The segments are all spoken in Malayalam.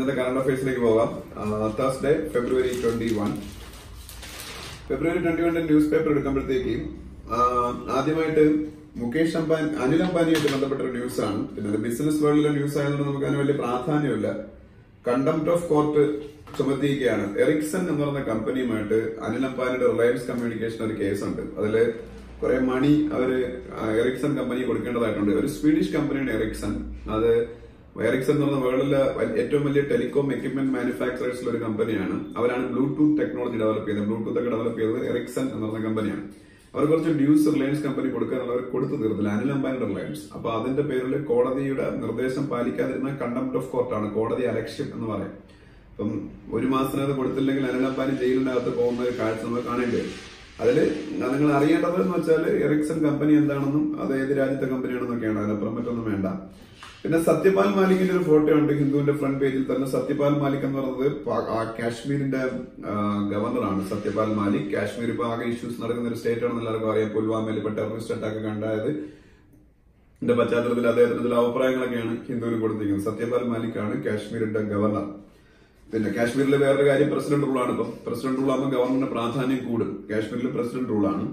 ഇന്നത്തെ കറണ്ട് അഫയേഴ്സിലേക്ക് പോകാം. തേഴ്സ്ഡേ ഫെബ്രുവരി 21. ഫെബ്രുവരി 21 ന്യൂസ് പേപ്പർ എടുക്കുമ്പോഴത്തേക്ക് ആദ്യമായിട്ട് മുകേഷ് അംബാനി, അനിൽ അംബാനിയായിട്ട് ബന്ധപ്പെട്ട ഒരു ന്യൂസ് ആണ്. പിന്നെ ബിസിനസ് വേൾഡിലെ ന്യൂസ് ആയതുകൊണ്ട് നമുക്ക് അതിന് വലിയ പ്രാധാന്യമില്ല. കണ്ടംപ്റ്റ് ഓഫ് കോർട്ട് ചുമത്തിയിരിക്കുകയാണ്. എറിക്സൺ എന്ന് പറയുന്ന കമ്പനിയുമായിട്ട് അനിൽ അംബാനിയുടെ റിലയൻസ് കമ്മ്യൂണിക്കേഷൻ ഒരു കേസുണ്ട്. അതില് കുറെ മണി അവര് എറിക്സൺ കമ്പനി കൊടുക്കേണ്ടതായിട്ടുണ്ട്. ഒരു സ്വീഡിഷ് കമ്പനിയാണ് എറിക്സൺ. അത് എറിക്സൺ എന്ന് പറഞ്ഞ വേൾഡിലെ ഏറ്റവും വലിയ ടെലികോം എക്യുപ്മെന്റ് മാനുഫാക്ചറേഴ്സിലെ ഒരു കമ്പനിയാണ്. അവരാണ് ബ്ലൂടൂത്ത് ടെക്നോളജി ഡെവലപ്പ് ചെയ്തത്. ബ്ലൂടൂത്ത് ഒക്കെ ഡെവലപ്പ് ചെയ്തത് എറിക്സൺ എന്ന് പറഞ്ഞ കമ്പനിയാണ്. അവർ കുറച്ച് ഡ്യൂസ് റിലയൻസ് കമ്പനി കൊടുക്കാനുള്ളവർ കൊടുത്തു തീർത്തില്ല, അനിൽ അംബാനിയുടെ റിലയൻസ്. അപ്പൊ അതിന്റെ പേരിൽ കോടതിയുടെ നിർദ്ദേശം പാലിക്കാതിരുന്ന കണ്ടംപ്റ്റ് ഓഫ് കോർട്ടാണ്, കോടതി അലക്ഷ്യം എന്ന് പറയും. അപ്പം ഒരു മാസത്തിനകത്ത് കൊടുത്തില്ലെങ്കിൽ അനിൽ അംബാനി ജയിലിനകത്ത് പോകുന്ന ഒരു കാഴ്ച നമ്മൾ കാണേണ്ടി വരും. അതില് നിങ്ങൾ അറിയേണ്ടത് എന്ന് വെച്ചാൽ എറിക്സൺ കമ്പനി എന്താണെന്നും അത് ഏത് രാജ്യത്തെ കമ്പനിയാണെന്നൊക്കെയാണ്. അതിനപ്പുറം മറ്റൊന്നും വേണ്ട. പിന്നെ സത്യപാൽ മാലിക്കിന്റെ ഒരു ഫോട്ടോ ഉണ്ട് ഹിന്ദുവിന്റെ ഫ്രണ്ട് പേജിൽ തന്നെ. സത്യപാൽ മാലിക് എന്ന് പറയുന്നത് കാശ്മീരിന്റെ ഗവർണറാണ്. സത്യപാൽ മാലിക്. കാശ്മീർ ഇപ്പൊ ആകെ ഇഷ്യൂസ് നടക്കുന്ന ഒരു സ്റ്റേറ്റ് ആണെന്ന് എല്ലാവർക്കും അറിയാം. പുൽവാമയിൽ ഇപ്പൊ ടെററിസ്റ്റ് അറ്റാക്ക് കണ്ടായത് ഇതിന്റെ പശ്ചാത്തലത്തിൽ അദ്ദേഹത്തിന്റെ ചില അഭിപ്രായങ്ങളൊക്കെയാണ് ഹിന്ദുവിന് കൊടുത്തിരിക്കുന്നത്. സത്യപാൽ മാലിക് ആണ് കാശ്മീരിന്റെ ഗവർണർ. പിന്നെ കാശ്മീരിലെ വേറൊരു കാര്യം പ്രസിഡന്റ് റൂളാണ്. ഇപ്പം പ്രസിഡന്റ് റൂൾ ആകുമ്പോൾ ഗവർണറിന്റെ പ്രാധാന്യം കൂടും. കാശ്മീരിൽ പ്രസിഡന്റ് റൂളാണ്.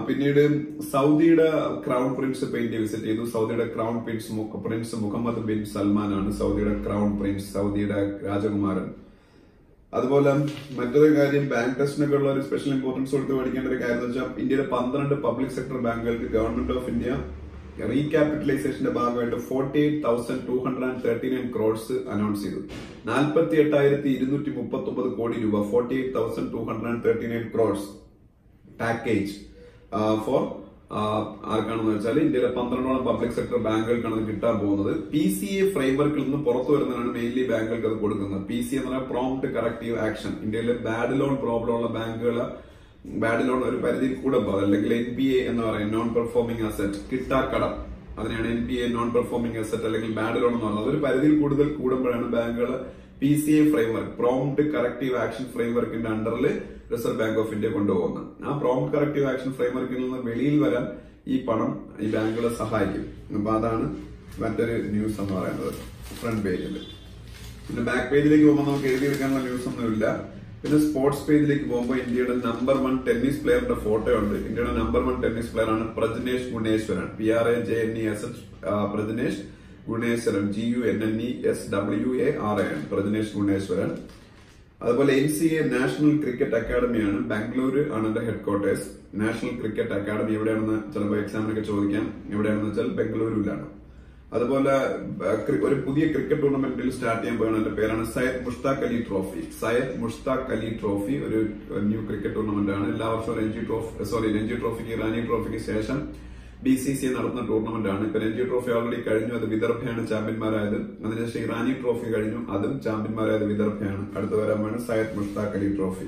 പിന്നീട് സൗദിയുടെ ക്രൗൺ പ്രിൻസ് ഇപ്പൊ ഇന്ത്യ വിസിറ്റ് ചെയ്തു. സൗദിയുടെ ക്രൗൺ പ്രിൻസ് മുഹമ്മദ് ബിൻ സൽമാൻ ആണ് സൗദിയുടെ ക്രൗൺ പ്രിൻസ്, സൗദിയുടെ രാജകുമാരൻ. അതുപോലെ മറ്റൊരു കാര്യം, ബാങ്ക് ടെസ്റ്റിനൊക്കെ ഉള്ള ഒരു സ്പെഷ്യൽ ഇമ്പോർട്ടൻസ് കൊടുത്ത് പഠിക്കേണ്ട ഒരു കാര്യം എന്ന് വെച്ചാൽ ഇന്ത്യയിലെ 12 പബ്ലിക് സെക്ടർ ബാങ്കുകൾക്ക് ഗവൺമെന്റ് ഓഫ് ഇന്ത്യ റീക്യാപിറ്റലൈസേഷന്റെ ഭാഗമായിട്ട് 48,239 ക്രോഡ്സ് അനൗൺസ് ചെയ്തു. 48,239 കോടി രൂപ, 48,239 ക്രോഡ്സ് പാക്കേജ് ഫോർ ആർക്കാണെന്ന് വെച്ചാൽ ഇന്ത്യയിലെ 12 പബ്ലിക് സെക്ടർ ബാങ്കുകൾക്കാണ് അത് കിട്ടാൻ പോകുന്നത്. PCA ഫ്രെയിംവർക്കിൽ നിന്ന് പുറത്തു വരുന്നതാണ് മെയിൻലി ബാങ്കുകൾക്ക് അത് കൊടുക്കുന്നത്. PCA എന്ന് പറഞ്ഞാൽ പ്രോംപ്റ്റ് കറക്റ്റീവ് ആക്ഷൻ. ഇന്ത്യയിലെ ബാഡ് ലോൺ പ്രോബ്ലം ഉള്ള ബാങ്കുകൾ ബാഡ് ലോൺ ഒരു പരിധിയിൽ കൂടെ പോകും. അല്ലെങ്കിൽ NPA എന്ന് പറയും, നോൺ പെർഫോമിംഗ് അസറ്റ്, കിട്ടാക്കടം. അതിനാണ് NPA, നോൺ പെർഫോമിംഗ് അസറ്റ് അല്ലെങ്കിൽ ബാഡ് ലോൺ എന്ന് പറയുന്നത്. ഒരു പരിധിയിൽ കൂടുതൽ കൂടുമ്പോഴാണ് ബാങ്കുകൾ PCA framework, prompt corrective action ഫ്രെയിംവർക്കിന്റെ അണ്ടറിൽ റിസർവ് ബാങ്ക് ഓഫ് ഇന്ത്യ കൊണ്ടുപോകുന്നത്. ആ പ്രോംപ്റ്റ് കറക്റ്റീവ് ആക്ഷൻ ഫ്രെയിംവർക്കിൽ നിന്ന് വെളിയിൽ വരാൻ ഈ പണം ഈ ബാങ്കുകളെ സഹായിക്കും. അപ്പൊ അതാണ് മറ്റൊരു ന്യൂസ് എന്ന് പറയുന്നത് ഫ്രണ്ട് പേജിൽ. പിന്നെ ബാക്ക് പേജിലേക്ക് പോകുമ്പോൾ നമുക്ക് എഴുതിയെടുക്കാനുള്ള ന്യൂസ് ഒന്നുമില്ല. പിന്നെ സ്പോർട്സ് പേജിലേക്ക് പോകുമ്പോൾ ഇന്ത്യയുടെ നമ്പർ 1 ടെന്നീസ് പ്ലെയറിന്റെ ഫോട്ടോ ഉണ്ട്. ഇന്ത്യയുടെ നമ്പർ 1 ടെന്നീസ് പ്ലെയർ ആണ് പ്രജ്നേഷ് ഗുണേശ്വരൻ. PRAJNESH Prajnesh Gunneswaran, GUNNESWARAN, Prajnesh Guneswaran. അതുപോലെ NCA നാഷണൽ ക്രിക്കറ്റ് അക്കാദമിയാണ്, ബാംഗ്ലൂർ ആണ് എന്റെ headquarters. National cricket academy എവിടെയാണെന്ന് ചിലപ്പോൾ എക്സാമിനൊക്കെ ചോദിക്കാം. എവിടെയാണെന്ന് വെച്ചാൽ ബംഗളൂരുവിലാണ്. അതുപോലെ ഒരു പുതിയ ക്രിക്കറ്റ് ടൂർണമെന്റിൽ സ്റ്റാർട്ട് ചെയ്യാൻ പോകുന്ന എന്റെ പേരാണ് സയ്യദ് മുഷ്താഖ് അലി ട്രോഫി. സയ്യദ് മുഷ്താഖ് അലി ട്രോഫി ഒരു ന്യൂ ക്രിക്കറ്റ് ടൂർണമെന്റ് ആണ്. എല്ലാ വർഷവും രഞ്ജി ട്രോഫിക്ക്, ഇറാനി ട്രോഫിക്ക് ശേഷം BCCI നടത്തുന്ന ടൂർണമെന്റ് ആണ്. ഇപ്പൊ രഞ്ജി ട്രോഫി ഓൾറെഡി കഴിഞ്ഞു, അത് വിദർഭയാണ് ചാമ്പ്യന്മാരായത്. അതിനുശേഷം ഇറാനി ട്രോഫി കഴിഞ്ഞു, അതും ചാമ്പ്യന്മാരായത് വിദർഭയാണ്. അടുത്ത വരാമാണ് സയ്യദ് മുഷ്താഖ് അലി ട്രോഫി.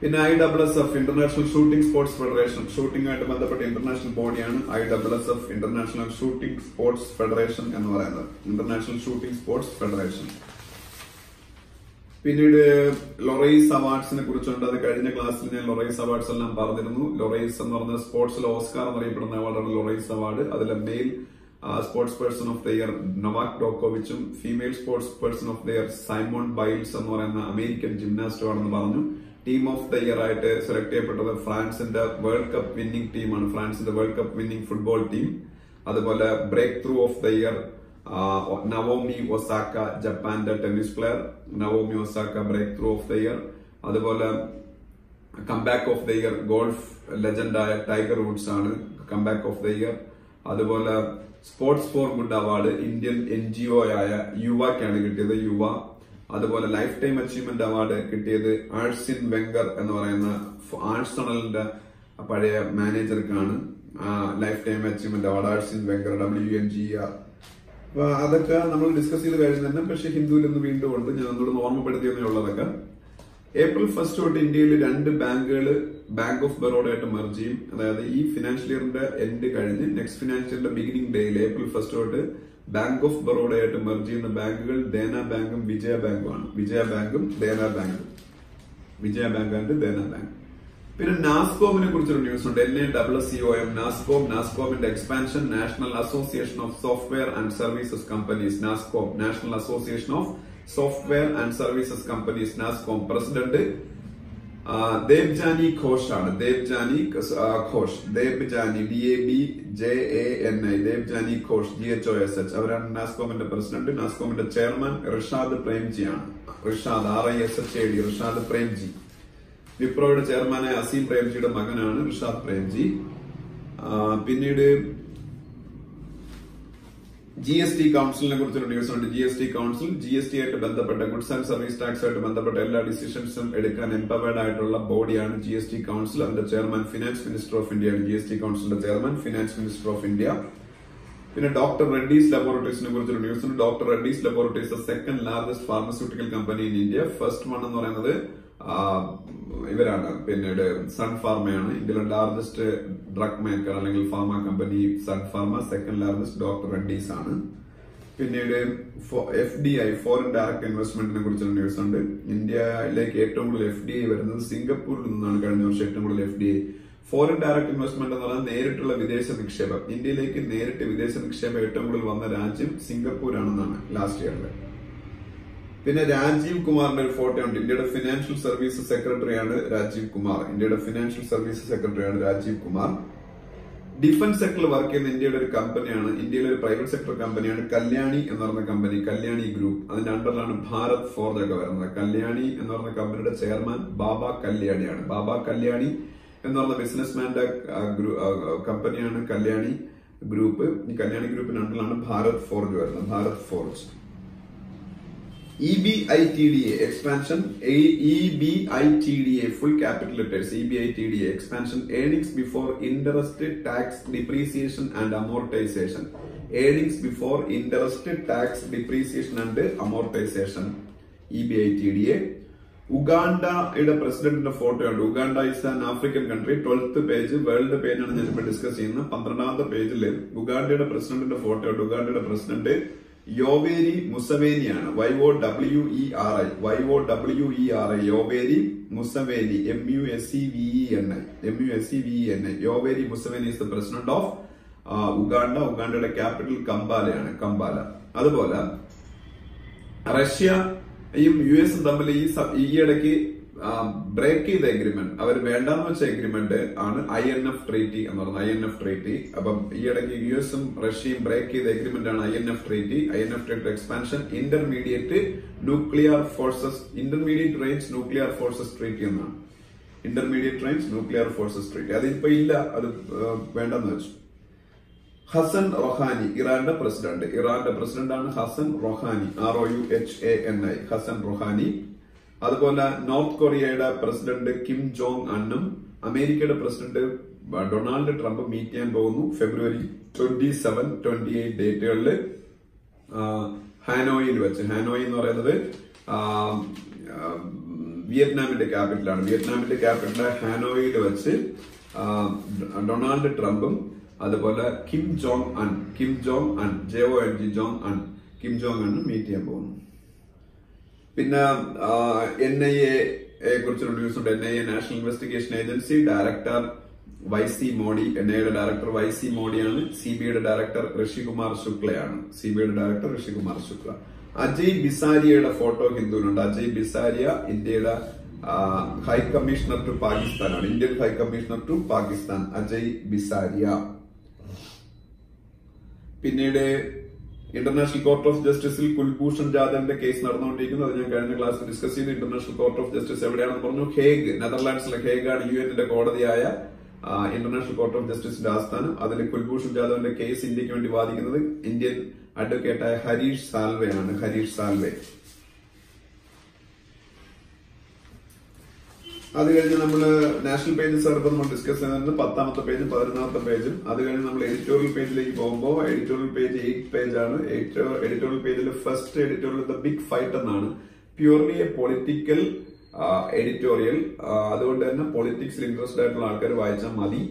പിന്നെ ISSF, international shooting sports federation, ഷൂട്ടിംഗുമായിട്ട് ബന്ധപ്പെട്ട ഇന്റർനാഷണൽ ബോഡിയാണ് ISSF, international shooting sports federation എന്ന് പറയുന്നത്. International shooting sports federation. പിന്നീട് ലൊറൈസ് അവാർഡ്സിനെ കുറിച്ചുണ്ട്. അത് കഴിഞ്ഞ ക്ലാസ്സിൽ ഞാൻ ലൊറൈസ് അവാർഡ്സ് എല്ലാം പറഞ്ഞിരുന്നു. ലൊറൈസ് എന്ന് പറഞ്ഞ സ്പോർട്സിൽ ഓസ്കാർ എന്നറിയപ്പെടുന്ന അവാർഡാണ് ലൊറൈസ് അവാർഡ്. അതിലെ male sports person of the year Novak ഡോക്കോവിച്ചും female sports person of the year Simone Biles എന്ന് പറയുന്ന അമേരിക്കൻ ജിംനാസ്റ്റും ആണെന്ന് പറഞ്ഞു. ടീം ഓഫ് ദ ഇയർ ആയിട്ട് സെലക്ട് ചെയ്യപ്പെട്ടത് ഫ്രാൻസിന്റെ വേൾഡ് കപ്പ് വിന്നിംഗ് ടീമാണ്, ഫ്രാൻസിന്റെ world cup winning football team. അതുപോലെ breakthrough of the year Naomi Osaka, ജപ്പാന്റെ tennis player. Naomi Osaka breakthrough of the year. അതുപോലെ comeback of the year golf ലെജൻഡായ tiger Woods ആണ് കംബാക്ക് ഓഫ് ദ ഇയർ. അതുപോലെ sports four good award Indian NGO ആയ യുവക്കാണ് കിട്ടിയത്, യുവ. അതുപോലെ ലൈഫ് ടൈം അച്ചീവ്മെന്റ് അവാർഡ് കിട്ടിയത് ആഴ്സിൻ വെങ്കർ എന്ന് പറയുന്ന ആഴ്സണലിന്റെ പഴയ മാനേജർക്കാണ് lifetime achievement award. Arsene Wenger, WNGR. അപ്പൊ അതൊക്കെ നമ്മൾ ഡിസ്കസ് ചെയ്ത് കഴിഞ്ഞു തന്നെ. പക്ഷെ ഹിന്ദുവിൽ നിന്ന് വീണ്ടും ഉണ്ട്, ഞാൻ ഒന്നുകൂടെ ഓർമ്മപ്പെടുത്തിയെന്നുള്ളതൊക്കെ. April 1 തൊട്ട് ഇന്ത്യയിൽ 2 ബാങ്കുകൾ ബാങ്ക് ഓഫ് ബറോഡയായിട്ട് മെർജ് ചെയ്യും. അതായത് ഈ ഫിനാൻഷ്യൽ ഇയറിന്റെ എൻഡ് കഴിഞ്ഞ് നെക്സ്റ്റ് ഫിനാൻഷ്യൽ ഇയറിന്റെ ബിഗിനിങ് ഡേയിൽ April 1 തൊട്ട് ബാങ്ക് ഓഫ് ബറോഡയായിട്ട് മെർജ് ചെയ്യുന്ന ബാങ്കുകൾ ദേന ബാങ്കും വിജയ ബാങ്കുമാണ്. വിജയ ബാങ്കും ദേന ബാങ്കും, Vijaya bank and Dena bank. പിന്നെ നാസ്കോമിനെ കുറിച്ചൊരു ന്യൂസ് ഉണ്ട്. NASSCOM നാസ്കോമിന്റെ expansion. National association of software and services companies. NASSCOM, national association of software and services companies, NASSCOM. President Debjani Ghosh ആണ്. Debjani Ghosh, Debjani DABJANI, Debjani Ghosh GHOSH. അവരാണ് നാസ്കോമിന്റെ പ്രസിഡന്റ്. നാസ്കോമിന്റെ ചെയർമാൻ റിഷാദ് പ്രേംജി ആണ്. റിഷാദ് RISHAD, റിഷാദ് പ്രേംജി. വിപ്രോയുടെ ചെയർമാനായ അസീം പ്രേംജിയുടെ മകനാണ് റിഷാദ് പ്രേംജി. പിന്നീട് GST കൌൺസിലിനെ കുറിച്ചൊരു ന്യൂസ് ഉണ്ട്. GST കൌൺസിൽ GST ആയിട്ട് ബന്ധപ്പെട്ട ഗുഡ്സ് ആൻഡ് സർവീസ് ടാക്സ് ആയിട്ട് ബന്ധപ്പെട്ട എല്ലാ ഡിസിഷൻസും എടുക്കാൻ എംപവേർഡ് ആയിട്ടുള്ള ബോഡിയാണ് GST കൌൺസിൽ. അതിന്റെ chairman finance minister of India ആണ്. GST കൌൺസിലിന്റെ chairman finance minister of India. പിന്നെ ഡോക്ടർ റെഡ്ഡീസ് ലബോറട്ടറീസിനെ കുറിച്ചൊരു ന്യൂസ് ഉണ്ട്. Doctor Reddy's laboratories second largest pharmaceutical company in India. First one എന്ന് പറയുന്നത് ഇവരാണ്. പിന്നീട് സൺ ഫാർമയാണ്. ഇന്ത്യയിലെ ലാർജസ്റ്റ് ഡ്രഗ് മേക്കർ അല്ലെങ്കിൽ pharma company Sun Pharma. Second largest doctor Reddy's ആണ്. പിന്നീട് FDI ഫോറിൻ ഡയറക്ട് ഇൻവെസ്റ്റ്മെന്റിനെ കുറിച്ചുള്ള ന്യൂസ് ഉണ്ട്. ഇന്ത്യയിലേക്ക് ഏറ്റവും കൂടുതൽ FDI വരുന്നത് സിംഗപ്പൂരിൽ നിന്നാണ്. കഴിഞ്ഞ വർഷം ഏറ്റവും കൂടുതൽ FDI. ഫോറിൻ ഡയറക്ട് ഇൻവെസ്റ്റ്മെന്റ് എന്ന് പറഞ്ഞാൽ നേരിട്ടുള്ള വിദേശ നിക്ഷേപം. ഇന്ത്യയിലേക്ക് നേരിട്ട് വിദേശ നിക്ഷേപം ഏറ്റവും കൂടുതൽ വന്ന രാജ്യം സിംഗപ്പൂരാണെന്നാണ് ലാസ്റ്റ് ഇയറിൽ. പിന്നെ രാജീവ് കുമാറിന്റെ ഒരു ഫോട്ടോ ഉണ്ട്. ഇന്ത്യയുടെ ഫിനാൻഷ്യൽ സർവീസസ് സെക്രട്ടറിയാണ് രാജീവ് കുമാർ. ഇന്ത്യയുടെ ഫിനാൻഷ്യൽ സർവീസസ് സെക്രട്ടറിയാണ് രാജീവ് കുമാർ. ഡിഫൻസ് സെക്ടറിൽ വർക്ക് ചെയ്യുന്ന ഇന്ത്യയുടെ ഒരു കമ്പനിയാണ്, ഇന്ത്യയിലെ ഒരു പ്രൈവറ്റ് സെക്ടർ കമ്പനിയാണ് കല്യാണി എന്ന് പറഞ്ഞ കമ്പനി. കല്യാണി ഗ്രൂപ്പ്, അതിന്റെ അണ്ടറിലാണ് ഭാരത് ഫോർജ് ഒക്കെ വരുന്നത്. കല്യാണി എന്ന് പറഞ്ഞ കമ്പനിയുടെ ചെയർമാൻ ബാബ കല്യാണിയാണ്. ബാബ കല്യാണി എന്ന് പറഞ്ഞ ബിസിനസ്മാന്റെ കമ്പനിയാണ് കല്യാണി ഗ്രൂപ്പ്. ഈ കല്യാണി ഗ്രൂപ്പിന്റെ അണ്ടറിലാണ് ഭാരത് ഫോർജ് വരുന്നത്. Bharat forge. EBITDA expansion. EBITDA full capital letters. EBITDA expansion. Earnings before interest, tax, depreciation and amortization. Earnings before interest, tax, depreciation and amortization. EBITDA. ഉഗാണ്ടയുടെ പ്രസിഡന്റിന്റെ ഫോട്ടോ ഉണ്ട്. Uganda is an African country. 12th page world page ആണ് ഞാനിപ്പോ ഡിസ്കസ് ചെയ്യുന്നത്. 12ാമത്തെ പേജില് ഉഗാണ്ടയുടെ പ്രസിഡന്റിന്റെ ഫോട്ടോ ഉണ്ട്. ഉഗാണ്ടയുടെ പ്രസിഡന്റ് യോവേരി മുസവേനിയാണ്. YOWERI Yoweri Museveni MUSEVENI. Yoweri Museveni is the president of Uganda. ഉഗാണ്ടയുടെ ക്യാപിറ്റൽ കമ്പാലയാണ്, കമ്പാല. അതുപോലെ റഷ്യയും US തമ്മിൽ ഈയിടയ്ക്ക് ബ്രേക്ക് ചെയ്ത എഗ്രിമെന്റ്, അവർ വേണ്ടാന്ന് വെച്ച എഗ്രിമെന്റ് ആണ് INF ട്രീറ്റി എന്ന് പറയുന്നത്. INF treaty. അപ്പം ഈയിടയ്ക്ക് US-ഉം റഷ്യയും ബ്രേക്ക് ചെയ്ത എഗ്രിമെന്റ് ആണ് INF treaty. INF treaty expansion. Intermediate range nuclear forces treaty എന്നാണ്. Intermediate range nuclear forces treaty. അതിപ്പോ ഇല്ല, അത് വേണ്ടെന്ന് വെച്ചു. ഹസൻ റൊഹാനി, ഇറാന്റെ പ്രസിഡന്റ്. ഇറാന്റെ പ്രസിഡന്റ് ആണ് Hasan Rouhani. ROUHANI. Hasan Rouhani. അതുപോലെ നോർത്ത് കൊറിയയുടെ പ്രസിഡന്റ് കിം ജോങ് അണ്ണും അമേരിക്കയുടെ പ്രസിഡന്റ് ഡൊണാൾഡ് ട്രംപ് മീറ്റ് ചെയ്യാൻ പോകുന്നു ഫെബ്രുവരി 27, 28 ഡേറ്റുകളിൽ ഹാനോയിൽ വെച്ച്. ഹാനോയി എന്ന് പറയുന്നത് വിയറ്റ്നാമിന്റെ ക്യാപിറ്റലാണ്. വിയറ്റ്നാമിന്റെ ക്യാപിറ്റൽ ഹാനോയിൽ വെച്ച് ഡൊണാൾഡ് ട്രംപും അതുപോലെ Kim Jong Un JONG Jong Un Kim Jong അണ്ണും മീറ്റ് ചെയ്യാൻ പോകുന്നു. പിന്നെ NIA കുറിച്ചൊരു ന്യൂസ് ഉണ്ട്. NIA national investigation agency director YC Modi. NIAയുടെ ഡയറക്ടർ YC മോഡിയാണ്. CBIയുടെ ഡയറക്ടർ ഋഷികുമാർ ശുക്ലയാണ്. CBIയുടെ ഡയറക്ടർ ഋഷികുമാർ ശുക്ല. അജയ് ബിസാരിയയുടെ ഫോട്ടോ ഹിന്ദുവിനുണ്ട്. അജയ് ബിസാരിയ ഇന്ത്യയുടെ ഹൈ കമ്മീഷണർ ടു പാകിസ്ഥാനാണ്. Indian high commissioner to Pakistan Ajay Bisaria. പിന്നീട് ഇന്റർനാഷണൽ കോർട്ട് ഓഫ് ജസ്റ്റിസിൽ കുൽഭൂഷൺ ജാദവിന്റെ കേസ് നടന്നുകൊണ്ടിരിക്കുന്നു. അത് ഞാൻ കഴിഞ്ഞ ക്ലാസ്സിൽ ഡിസ്കസ് ചെയ്തു. ഇന്റർനാഷണൽ കോർട്ട് ഓഫ് ജസ്റ്റിസ് എവിടെയാണെന്ന് പറഞ്ഞു. ഹേഗ്, നെതർലാൻഡ്സിലെ ഹേഗാണ് UN-ന്റെ കോടതിയായ ഇന്റർനാഷണൽ കോർട്ട് ഓഫ് ജസ്റ്റിസിന്റെ ആസ്ഥാനം. അതിൽ കുൽഭൂഷൺ ജാദവിന്റെ കേസ് ഇന്ത്യക്ക് വേണ്ടി വാദിക്കുന്നത് ഇന്ത്യൻ അഡ്വക്കേറ്റായ ഹരീഷ് സാൽവെ ആണ്. ഹരീഷ് സാൽവെ. അത് കഴിഞ്ഞ് നമ്മൾ നാഷണൽ പേജസ് ആണ് നമ്മൾ ഡിസ്കസ് ചെയ്യുന്നത്. 10ാമത്തെ പേജും 11ാമത്തെ പേജും. അത് കഴിഞ്ഞ് നമ്മൾ എഡിറ്റോറിയൽ പേജിലേക്ക് പോകുമ്പോൾ എഡിറ്റോറിയൽ പേജ് 8 പേജാണ്. എഡിറ്റോറിയൽ പേജിൽ first editorial the big fight എന്നാണ്. Purely a political editorial. അതുകൊണ്ട് തന്നെ പൊളിറ്റിക്സിൽ ഇൻട്രസ്റ്റഡ് ആയിട്ടുള്ള ആൾക്കാർ വായിച്ചാൽ മതി.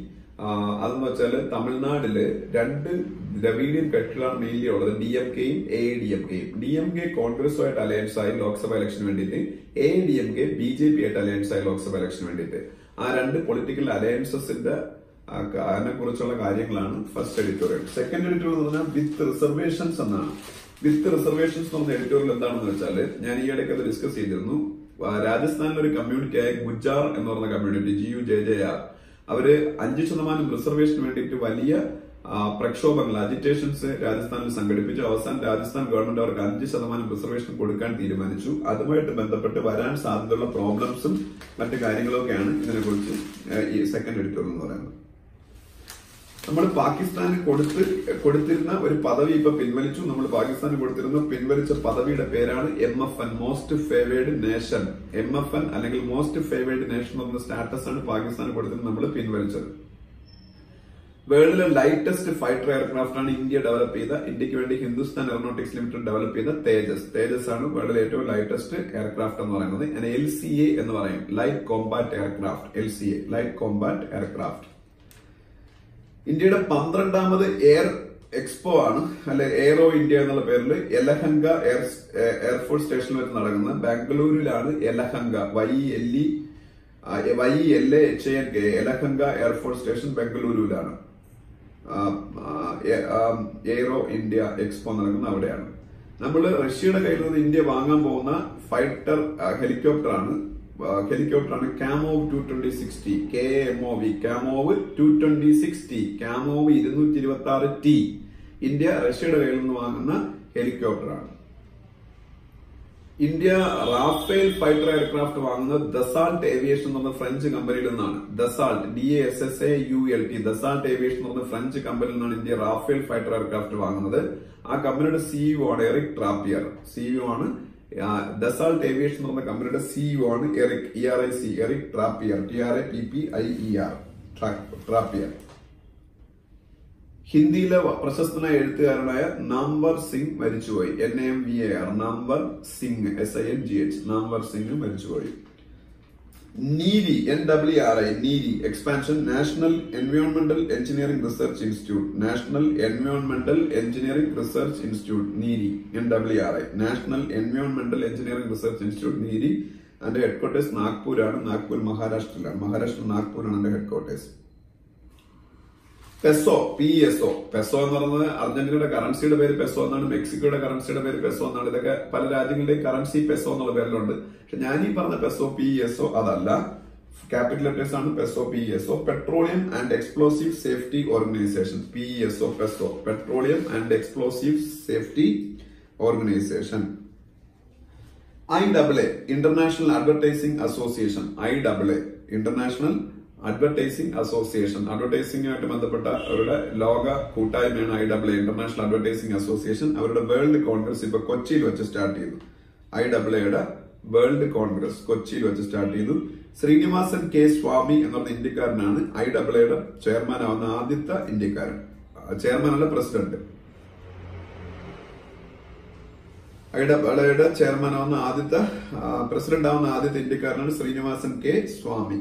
അതെന്ന് വെച്ചാല് തമിഴ്നാട്ടില് 2 ദ്രവീഡിയൻ കക്ഷികളാണ് മെയിൻലി ഉള്ളത്. DMKയും AIDMKയും. DMK കോൺഗ്രസുമായിട്ട് അലയൻസ് ആയി ലോക്സഭ ഇലക്ഷന് വേണ്ടിയിട്ട്, AIDMK BJP ആയിട്ട് അലയൻസ് ആയി ലോക്സഭ ഇലക്ഷന് വേണ്ടിയിട്ട്. ആ രണ്ട് പൊളിറ്റിക്കൽ അലയൻസസിന്റെ അതിനെ കുറിച്ചുള്ള കാര്യങ്ങളാണ് ഫസ്റ്റ് എഡിറ്റോറിയൽ. സെക്കൻഡ് എഡിറ്റോറിയൽ എന്ന് പറഞ്ഞാൽ വിത്ത് റിസർവേഷൻസ് എന്നാണ്. വിത്ത് റിസർവേഷൻസ് എന്ന് പറഞ്ഞ എഡിറ്റോറിയൽ എന്താണെന്ന് വെച്ചാൽ, ഞാൻ ഈ ഇടയ്ക്ക് അത് ഡിസ്കസ് ചെയ്തിരുന്നു. രാജസ്ഥാനിലെ ഒരു കമ്മ്യൂണിറ്റിയായ ഗുജ്ജാർ എന്ന് പറഞ്ഞ കമ്മ്യൂണിറ്റി, GUJJR, അവര് 5% റിസർവേഷന് വേണ്ടിയിട്ട് വലിയ പ്രക്ഷോഭങ്ങൾ, അജിറ്റേഷൻസ് രാജസ്ഥാനിൽ സംഘടിപ്പിച്ചു. അവസാനം രാജസ്ഥാൻ ഗവൺമെന്റ് അവർക്ക് 5% റിസർവേഷൻ കൊടുക്കാൻ തീരുമാനിച്ചു. അതുമായിട്ട് ബന്ധപ്പെട്ട് വരാൻ സാധ്യതയുള്ള പ്രോബ്ലംസും മറ്റു കാര്യങ്ങളൊക്കെയാണ് ഇതിനെക്കുറിച്ച് ഈ സെക്കൻഡ് എഡിറ്റോറിയൽ എന്ന് പറയുന്നത്. നമ്മൾ പാകിസ്ഥാന് കൊടുത്തിരുന്ന ഒരു പദവി ഇപ്പൊ പിൻവലിച്ചു. നമ്മൾ പാകിസ്ഥാന് പിൻവലിച്ച പദവിയുടെ പേരാണ് MFN, most favoured nation. MFN അല്ലെങ്കിൽ മോസ്റ്റ് ഫേവേർഡ് നേഷൻ എന്ന സ്റ്റാറ്റസ് ആണ് പാകിസ്ഥാന് കൊടുത്തിരുന്നത്, നമ്മൾ പിൻവലിച്ചത്. വേൾഡിലെ ലൈറ്റസ്റ്റ് ഫൈറ്റർ എയർക്രാഫ്റ്റ് ആണ് ഇന്ത്യ ഡെവലപ്പ് ചെയ്ത, ഇന്ത്യക്ക് വേണ്ടി ഹിന്ദുസ്ഥാൻ എയറോനോട്ടിക്സ് ലിമിറ്റഡ് ഡെവലപ്പ് ചെയ്ത തേജസ് ആണ് വേൾഡിലെ ഏറ്റവും ലൈറ്റസ്റ്റ് എയർക്രാഫ്റ്റ് എന്ന് പറയുന്നത്. LCA എന്ന് പറയും, light Kombat aircraft. LCA, light Kombat aircraft. ഇന്ത്യയുടെ 12ാമത് എയർ എക്സ്പോ ആണ്, അല്ലെ എയറോ ഇന്ത്യ എന്നുള്ള പേരിൽ യലഹങ്ക എയർഫോഴ്സ് സ്റ്റേഷനിൽ വെച്ച് നടക്കുന്നത്. ബാംഗ്ലൂരിലാണ് Yelahanka, YELAHANK, Yelahanka air force station ബംഗളൂരുവിലാണ് എയറോ ഇന്ത്യ എക്സ്പോ നടക്കുന്നത്, അവിടെയാണ്. നമ്മൾ റഷ്യയുടെ കയ്യിൽ നിന്ന് ഇന്ത്യ വാങ്ങാൻ പോകുന്ന ഫൈറ്റർ ഹെലികോപ്റ്ററാണ് Kamov 220-60, KAMOV, Kamov 220-60, Kamov 226T. India റഷ്യയുടെ കയ്യിൽ നിന്ന് വാങ്ങുന്ന ഹെലികോപ്റ്ററാണ്. ഇന്ത്യ റാഫേൽ ഫൈറ്റർ എയർക്രാഫ്റ്റ് വാങ്ങുന്നത് ദസാൾട്ട് ഏവിയേഷൻ എന്ന് പറഞ്ഞ ഫ്രഞ്ച് കമ്പനിയിൽ നിന്നാണ്. ദസാൾട്ട്, DASSAULT, ദസാൾട്ട് ഏവിയേഷൻ എന്ന് പറഞ്ഞ ഫ്രഞ്ച് കമ്പനിയിൽ നിന്നാണ് ഇന്ത്യ റാഫേൽ ഫൈറ്റർ എയർക്രാഫ്റ്റ് വാങ്ങുന്നത്. ആ കമ്പനിയുടെ CEO ആണ് എറിക് ട്രാപ്പിയർ. CEO ആണ് ദസാൾട്ട് ഏവിയേഷൻ എന്ന് പറഞ്ഞ കമ്പനിയുടെ CEO ആണ് എറിക് ട്രാപ്പിയർ, TRAPPIER, ട്രാപ്പിയർ. ഹിന്ദിയിലെ പ്രശസ്തനായ എഴുത്തുകാരനായ നാംവർ സിംഗ് മരിച്ചുപോയി. NAMVAR, നാംവർ സിംഗ്, SINGH, നാംവർ സിംഗ് മരിച്ചുപോയി. നീരി, NWRI, നീരി expansion, national എൻവയോൺമെന്റൽ engineering research institute. National എൻവയോൺമെന്റൽ engineering research institute, നീരി, NWRI, national എൻവയോൺമെന്റൽ engineering research institute, നീരി. അതിന്റെ ഹെഡ്ക്വാർട്ടേഴ്സ് നാഗ്പൂരാണ്. നാഗ്പൂർ മഹാരാഷ്ട്രയിലാണ്. മഹാരാഷ്ട്ര നാഗ്പൂരാണ് അതിന്റെ ഹെഡ്ക്വാർട്ടേഴ്സ്. PESO എന്ന് പറയുന്നത് അർജന്റീനയുടെ കറൻസിയുടെ പേര് പെസോ എന്നാണ്, മെക്സിക്കോയുടെ കറൻസിയുടെ പേര് പെസോ എന്നാണ്. ഇതൊക്കെ പല രാജ്യങ്ങളുടെയും കറൻസി പെസോ എന്നുള്ള പേരിലുണ്ട്. പക്ഷെ ഞാൻ ഈ പറഞ്ഞ PESO അതല്ല, ക്യാപിറ്റൽ ലെറ്റേഴ്സ് ആണ് PESO. Petroleum and explosive safety organisation, PESO, petroleum and explosive safety organisation. IAA, international advertising association. IAA, international advertising association. അഡ്വർടൈസിംഗുമായിട്ട് ബന്ധപ്പെട്ട അവരുടെ ലോക കൂട്ടായ്മയാണ് IAA, ഇന്റർനാഷണൽ അഡ്വർടൈസിംഗ് അസോസിയേഷൻ. അവരുടെ വേൾഡ് കോൺഗ്രസ് ഇപ്പൊ കൊച്ചിയിൽ വെച്ച് സ്റ്റാർട്ട് ചെയ്തു. IAAയുടെ വേൾഡ് കോൺഗ്രസ് കൊച്ചിയിൽ വെച്ച് സ്റ്റാർട്ട് ചെയ്തു. ശ്രീനിവാസൻ K. സ്വാമി എന്ന് പറഞ്ഞ ഇന്ത്യക്കാരനാണ് IAAയുടെ ചെയർമാൻ ആവുന്ന ആദ്യത്തെ ഇന്ത്യക്കാരൻ. ചെയർമാനല്ല, പ്രസിഡന്റ്. IAAയുടെ ചെയർമാൻ ആവുന്ന പ്രസിഡന്റ് ആവുന്ന ആദ്യത്തെ ഇന്ത്യക്കാരനാണ് ശ്രീനിവാസൻ K. സ്വാമി.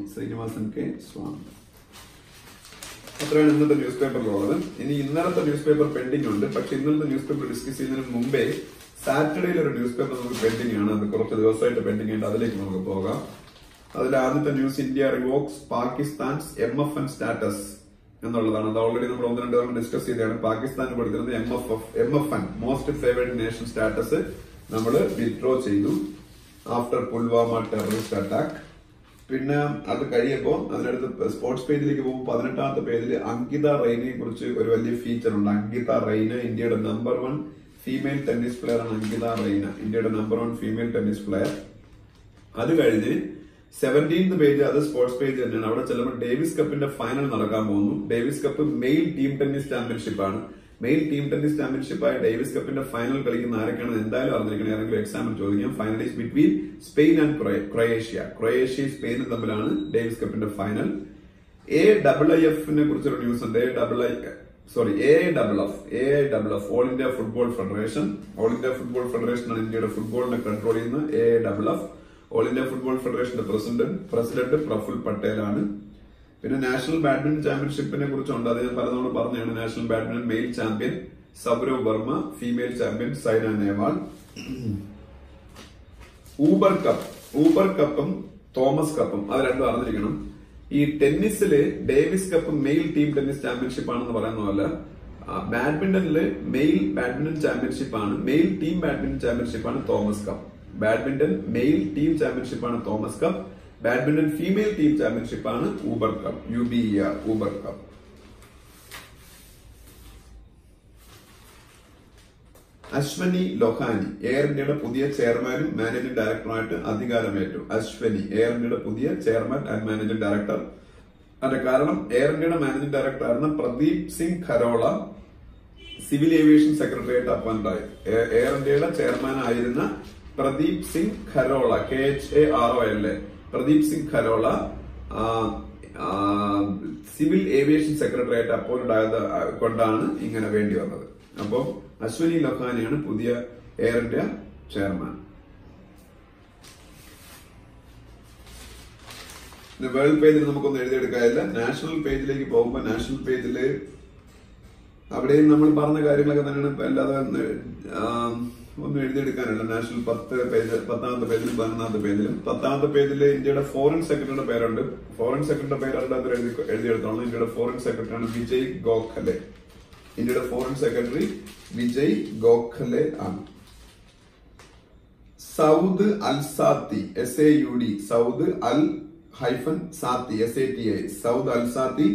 അത്രയാണ് ഇന്നത്തെ ന്യൂസ് പേപ്പറിലുള്ളത്. ഇനി ഇന്നലത്തെ ന്യൂസ് പേപ്പർ പെൻഡിംഗ് ഉണ്ട്. പക്ഷെ ഇന്നലത്തെ ന്യൂസ് പേപ്പർ ഡിസ്കസ് ചെയ്യുന്നതിന് മുമ്പേ സാറ്റർഡേയിൽ ഒരു ന്യൂസ് പേപ്പർ നമുക്ക് പെൻഡിംഗ് ആണ്. അത് കുറച്ച് ദിവസമായിട്ട് പെൻഡിംഗ് ഉണ്ട്. അതിലേക്ക് നമുക്ക് പോകാം. അതിൽ ആദ്യത്തെ news, India revokes Pakistan's MFN status എന്നുള്ളതാണ്. അത് ഓൾറെഡി നമ്മൾ 1-2 തവണ ഡിസ്കസ് ചെയ്തതാണ്. പാകിസ്ഥാൻ കൊടുത്തിരുന്നത് MFN, most favoured nation status നമ്മൾ വിത്ഡ്രോ ചെയ്തു ആഫ്റ്റർ പുൽവാമ ടെററിസ്റ്റ് അറ്റാക്ക്. പിന്നെ അത് കഴിയപ്പോൾ അതിനടുത്ത് സ്പോർട്സ് പേജിലേക്ക് പോകുമ്പോൾ 18ാമത്തെ പേജിൽ അങ്കിത റെയ്നയെ കുറിച്ച് ഒരു വലിയ ഫീച്ചർ ഉണ്ട്. അങ്കിത റെയ്ന, ഇന്ത്യയുടെ നമ്പർ 1 ഫീമെയിൽ ടെന്നീസ് പ്ലെയർ ആണ്. അങ്കിത റെയ്ന ഇന്ത്യയുടെ നമ്പർ 1 ഫീമെയിൽ ടെന്നീസ് പ്ലെയർ. അത് കഴിഞ്ഞ് 17th പേജ്, അത് സ്പോർട്സ് പേജ് തന്നെയാണ്. അവിടെ ചെല്ലുമ്പോൾ ഡേവിസ് കപ്പിന്റെ ഫൈനൽ നടക്കാൻ പോകുന്നു. Davis cup male team tennis championship ആണ്. മെയിൽ ടീം ടെന്നീസ് ചാമ്പ്യൻഷിപ്പ് ആയ ഡേവിസ് കപ്പിന്റെ ഫൈനൽ കളിക്കുന്ന ആരൊക്കെയാണ് എന്തായാലും അറിഞ്ഞിരിക്കണം. ഏതെങ്കിലും എക്സാമിൽ ചോദിക്കാം. Final is between Spain and Croatia. ക്രൊയേഷ്യയും സ്പെയിനും തമ്മിലാണ് ഡേവിസ് കപ്പിന്റെ ഫൈനൽ. AIIF കുറിച്ചൊരു ന്യൂസ് ഉണ്ട്. AIFF, all India football federation. All India football federation ആണ് ഇന്ത്യയുടെ ഫുട്ബോളിനെ കൺട്രോൾ ചെയ്യുന്ന AIFF. ഓൾ ഇന്ത്യ ഫുട്ബോൾ ഫെഡറേഷന്റെ പ്രസിഡന്റ് പ്രഫുൽ പട്ടേലാണ്. പിന്നെ നാഷണൽ ബാഡ്മിന്റൺ ചാമ്പ്യൻഷിപ്പിനെ കുറിച്ചുണ്ട്. അത് ഞാൻ പലതവണ പറഞ്ഞാണ്. National badminton male champion Saurav Verma, female champion Saina Nehwal. Uber കപ്പും തോമസ് കപ്പും അത് രണ്ടും അറിഞ്ഞിരിക്കണം. ഈ ടെന്നീസില് Davis cup male team tennis championship ആണെന്ന് പറയുന്ന പോലെ ബാഡ്മിന്റണില് മെയിൽ ബാഡ്മിന്റൺ ചാമ്പ്യൻഷിപ്പ് ആണ്, മെയിൽ ടീം ബാഡ്മിന്റൺ ചാമ്പ്യൻഷിപ്പ് ആണ് Thomas cup. Badminton male team championship ആണ് Thomas cup. Badminton female team championship ആണ് Uber cup, UBER Uber cup. Ashwani Lohani air ഇന്ത്യയുടെ പുതിയ ചെയർമാനും മാനേജിംഗ് ഡയറക്ടറുമായിട്ട് അധികാരമേറ്റു. അശ്വനി എയർ ഇന്ത്യയുടെ പുതിയ ചെയർമാൻ ആൻഡ് മാനേജിംഗ് ഡയറക്ടർ. അതിന്റെ കാരണം എയർ ഇന്ത്യയുടെ മാനേജിംഗ് ഡയറക്ടർ ആയിരുന്ന പ്രദീപ് സിംഗ് ഖരോള സിവിൽ ഏവിയേഷൻ സെക്രട്ടറിയായിട്ട് അപ്പോയിന്റ് ആയി. എയർ ഇന്ത്യയുടെ ചെയർമാൻ ആയിരുന്ന Pradeep Singh Kharola KHAROLA Pradeep Singh Kharola civil aviation secretary ആയിട്ട് അപ്പോയിന്റ് ആയത് കൊണ്ടാണ് ഇങ്ങനെ വേണ്ടി വന്നത്. അപ്പോ അശ്വനി ലൊഹാനിയാണ് പുതിയ എയർ ഇന്ത്യ ചെയർമാൻ. വേൾഡ് പേജിൽ നമുക്കൊന്നും എഴുതിയെടുക്കാനില്ല. നാഷണൽ പേജിലേക്ക് പോകുമ്പോൾ നാഷണൽ പേജില് അവിടെയും നമ്മൾ പറഞ്ഞ കാര്യങ്ങളൊക്കെ തന്നെയാണ്. അല്ലാതെ ഒന്നും എഴുതിയെടുക്കാനില്ല. നാഷണൽ 10 പേജ്, 10ാമത്തെ പേജിലും 11ാമത്തെ പേജിലും. 10ാമത്തെ പേജില് ഇന്ത്യയുടെ ഫോറിൻ സെക്രട്ടറിയുടെ പേരുണ്ട്. ഫോറിൻ സെക്രട്ടറിയുടെ പേര് അതിനകത്ത് എഴുതിയെടുത്തോളാം. ഇന്ത്യയുടെ ഫോറിൻ സെക്രട്ടറിയാണ് വിജയ് ഗോഖലെ. ഇന്ത്യയുടെ ഫോറിൻ സെക്രട്ടറി വിജയ് ഗോഖലെ ആണ്. Saud Al Sati SAUD Saud Al -Sati SATI Saud Al Sati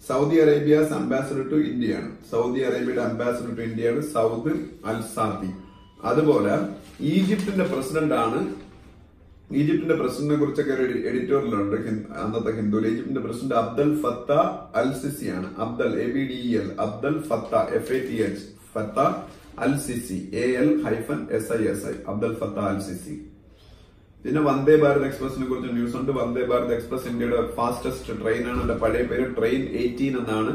Saudi Arabia's ambassador to ഇന്ത്യയാണ്. സൗദി അറേബ്യയുടെ അംബാസഡർ ടു ഇന്ത്യയാണ് സൗദ് അൽ സാത്തി. അതുപോലെ ഈജിപ്തിന്റെ പ്രസിഡന്റ് ആണ്. ഈജിപ്തിന്റെ പ്രസിഡന്റിനെ കുറിച്ചൊക്കെ ഒരു എഡിറ്റോറിയലുണ്ട് അന്നത്തെ ഹിന്ദുവിൽ. ഈജിപ്തിന്റെ president Abdel Fattah Al Sisi ആണ്. Abdel ABDEL Abdel Fattah FATH Fattah Al Sisi AL-SISI Abdel Fattah Al Sisi. പിന്നെ വന്ദേ ഭാരത് എക്സ്പ്രസിനെ കുറിച്ച് ന്യൂസ് ഉണ്ട്. വന്ദേ ഭാരത് എക്സ്പ്രസ് ഇന്ത്യയുടെ ഫാസ്റ്റസ്റ്റ് ട്രെയിൻ ആണ്. അതിന്റെ പഴയ പേര് ട്രെയിൻ 18 എന്നാണ്.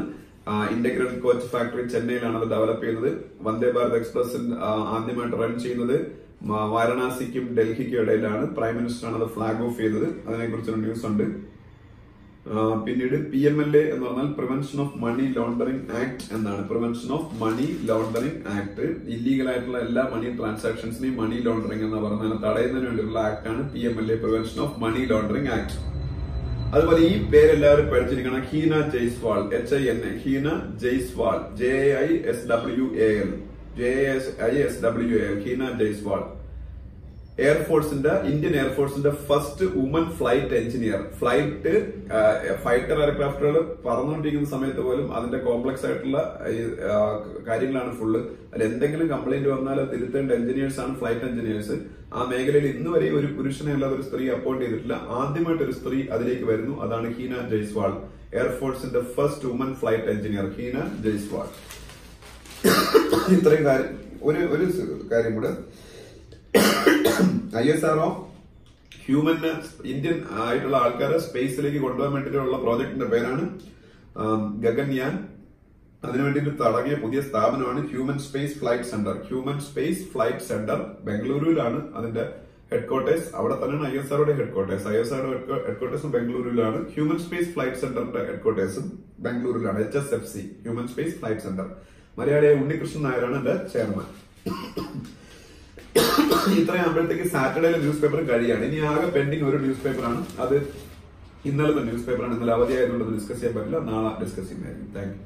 ഇന്റഗ്രേറ്റഡ് കോച്ച് ഫാക്ടറി ചെന്നൈയിലാണ് അത് ഡെവലപ്പ് ചെയ്യുന്നത്. വന്ദേ ഭാരത് എക്സ്പ്രസ് ആദ്യമായിട്ട് റൺ ചെയ്യുന്നത് വാരണാസിക്കും ഡൽഹിക്കും ഇടയിലാണ്. പ്രൈം മിനിസ്റ്ററാണ് അത് ഫ്ലാഗ് ഓഫ് ചെയ്തത്. അതിനെക്കുറിച്ചൊരു ന്യൂസ് ഉണ്ട്. പിന്നീട് PMLA എന്ന് പറഞ്ഞാൽ prevention of money laundering act എന്നാണ്. Prevention of money laundering act. Illegal ആയിട്ടുള്ള എല്ലാ മണി ട്രാൻസാക്ഷൻസിനെയും മണി ലോണ്ടറിംഗ് എന്ന് പറഞ്ഞാൽ തടയുന്നതിന് വേണ്ടിയുള്ള ആക്ട് ആണ് PMLA prevention of money laundering act. അതുപോലെ ഈ പേര് എല്ലാവരും പഠിച്ചിരിക്കണം. Hina Jaiswal HINA Hina Jaiswal JAISWAL Hina Jaiswal. എയർഫോഴ്സിന്റെ ഇന്ത്യൻ എയർഫോഴ്സിന്റെ first woman flight engineer. Fighter എയർക്രാഫ്റ്റുകൾ പറന്നുകൊണ്ടിരിക്കുന്ന സമയത്ത് പോലും അതിന്റെ കോംപ്ലക്സ് ആയിട്ടുള്ള കാര്യങ്ങളാണ് ഫുള്ള്. അതിൽ എന്തെങ്കിലും കംപ്ലൈന്റ് വന്നാൽ തിരുത്തേണ്ട എഞ്ചിനീയേഴ്സ് ആണ് ഫ്ലൈറ്റ് എഞ്ചിനീയേഴ്സ്. ആ മേഖലയിൽ ഇന്ന് വരെ ഒരു പുരുഷനെ അല്ലാതെ ഒരു സ്ത്രീ അപ്പോയിന്റ് ചെയ്തിട്ടില്ല. ആദ്യമായിട്ട് ഒരു സ്ത്രീ അതിലേക്ക് വരുന്നു. അതാണ് ഹീന ജയ്സ്വാൾ, എയർഫോഴ്സിന്റെ first woman flight engineer Hina Jaiswal. ഇത്രയും കാര്യം. ഒരു കാര്യം കൂടെ, ISRO ഹ്യൂമന് ഇന്ത്യൻ ആയിട്ടുള്ള ആൾക്കാരെ സ്പേസിലേക്ക് കൊണ്ടുപോകാൻ വേണ്ടിയിട്ടുള്ള പ്രോജക്ടിന്റെ പേരാണ് ഗഗൻയാൻ. അതിനു വേണ്ടിയിട്ട് തുടങ്ങിയ പുതിയ സ്ഥാപനമാണ് human space flight centre. Human space flight centre ബംഗളൂരുവിലാണ് അതിന്റെ ഹെഡ്ക്വാർട്ടേഴ്സ്. അവിടെ തന്നെയാണ് ISROയുടെ ഹെഡ്ക്വാർട്ടേഴ്സ്. ISROയുടെ ഹെഡ്ക്വാർട്ടേഴ്സും ബംഗളൂരുവിലാണ്. ഹ്യൂമൻ സ്പേസ് ഫ്ലൈറ്റ് സെന്ററിന്റെ ഹെഡ്ക്വാർട്ടേഴ്സും ബംഗളൂരുവിലാണ്. HSFC human space flight centre. മലയാളിയായ ഉണ്ണികൃഷ്ണൻ നായരാണ് എന്റെ ചെയർമാൻ. ഇത്രയും ആകുമ്പോഴത്തേക്ക് സാറ്റർഡേയിലെ ന്യൂസ് പേപ്പർ കഴിയാണ്. ഇനി ആകെ പെൻഡിങ് ഒരു ന്യൂസ് പേപ്പറാണ്. അത് ഇന്നലത്തെ ന്യൂസ് പേപ്പറാണ്. ഇന്നലെ അവധിയായതുകൊണ്ട് ഡിസ്കസ് ചെയ്യാൻ പറ്റില്ല. നാളെ ഡിസ്കസ് ചെയ്യുന്നതായിരിക്കും. Thank you.